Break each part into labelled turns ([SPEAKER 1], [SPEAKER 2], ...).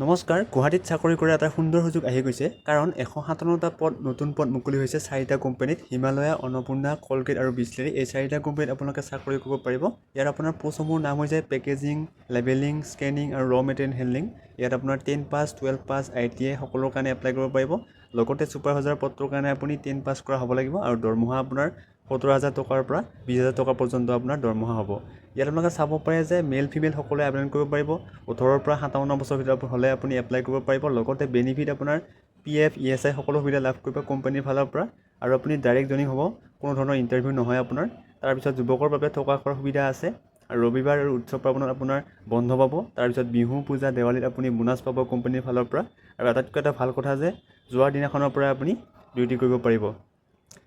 [SPEAKER 1] নমস্কাৰ, গুৱাহাটীত চাকৰি কৰা এটা সুন্দৰ সুযোগ আহি গৈছে। কাৰণ 157টা নতুন পদ মুকলি হৈছে 4টা কোম্পানীত। হিমালয়া, অন্নপূৰ্ণা, কলগেট আৰু বিছলেৰী। এই 4টা কোম্পানীত আপোনালোকে চাকৰি কৰিব পাৰিব। ইয়াত আপোনাৰ পোষ্টসমূহৰ নাম হৈছে পেকেজিং, লেবেলিং, স্কেনিং আৰু ৰ মেটেৰিয়েল হেণ্ডলিং। ইয়াত আপোনাৰ 10 পাছ, 12 পাছ, ITI সকলোৰ কাৰণে এপ্লাই কৰিব পাৰিব। লগতে ছুপাৰভাইজাৰ পদটোৰ কাৰণে আপুনি 10 পাছ কৰা হ'ব লাগিব আৰু দৰমহা আপোনাৰ 17,000 টকাৰ পৰা 20,000 টকা পৰ্যন্ত আপোনাৰ দৰমহা হ'ব। ইয়াত আপোনালোকে চাব পাৰে যে মেল ফিমেল সকলোৱে আবেদন কৰিব পাৰিব। 18ৰ পৰা 57 বছৰ ভিতৰত হ'লে আপুনি এপ্লাই কৰিব পাৰিব। লগতে বেনিফিট আপোনাৰ PF, ESI সকলো সুবিধা লাভ কৰিব কোম্পানীৰ ফালৰ পৰা আৰু আপুনি ডাইৰেক্ট জইনিং হ'ব। কোনো ধৰণৰ ইণ্টাৰভিউ নহয় আপোনাৰ। তাৰপিছত যুৱকৰ বাবে থকা খোৱাৰ সুবিধা আছে আৰু ৰবিবাৰ আৰু উৎসৱ পাৰ্বণত আপোনাৰ বন্ধ পাব। তাৰপিছত বিহু, পূজা, দেৱালীত আপুনি বোনাছ পাব কোম্পানীৰ ফালৰ পৰা আৰু আটাইতকৈ এটা ভাল কথা যে যোৱাৰ দিনাখনৰ পৰা আপুনি ডিউটি কৰিব পাৰিব।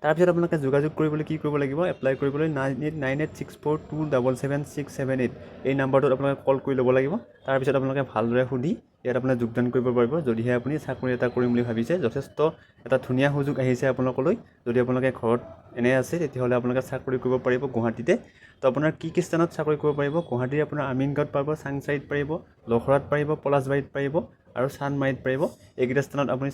[SPEAKER 1] তাৰপিছত আপোনালোকে যোগাযোগ কৰিবলৈ কি কৰিব লাগিব? এপ্লাই কৰিবলৈ 989642777678 এই নাম্বাৰটোত আপোনালোকে কল কৰি ল'ব লাগিব। তাৰপিছত আপোনালোকে ভালদৰে সুধি ইয়াত আপোনাৰ যোগদান কৰিব পাৰিব যদিহে আপুনি চাকৰি এটা কৰিম বুলি ভাবিছে। যথেষ্ট এটা ধুনীয়া সুযোগ আহিছে আপোনালোকলৈ। যদি আপোনালোকে ঘৰত এনে আছে তেতিয়াহ'লে আপোনালোকে চাকৰি কৰিব পাৰিব গুৱাহাটীতে। তো আপোনাৰ কি স্থানত চাকৰি কৰিব পাৰিব? গুৱাহাটীৰ আপোনাৰ আমিনগাঁৱত পাৰিব, চাংচাৰিত পাৰিব, লখৰাত পাৰিব, পলাশবাৰীত পাৰিব আৰু চানমাৰীত পাৰিব। এইকেইটা স্থানত আপুনি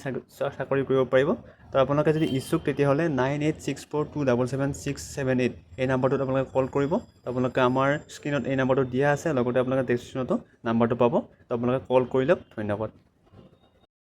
[SPEAKER 1] চাকৰি কৰিব পাৰিব। তো আপোনালোকে যদি ইচ্ছুক তেতিয়াহ'লে 9864277678 এই নাম্বাৰটোত আপোনালোকে কল কৰিব। আপোনালোকে আমাৰ স্ক্ৰীণত এই নাম্বাৰটো দিয়া আছে, লগতে আপোনালোকে ডেছক্ৰিপশ্যনতো নাম্বাৰটো পাব। তো আপোনালোকে কল কৰি লওক। ধন্যবাদ।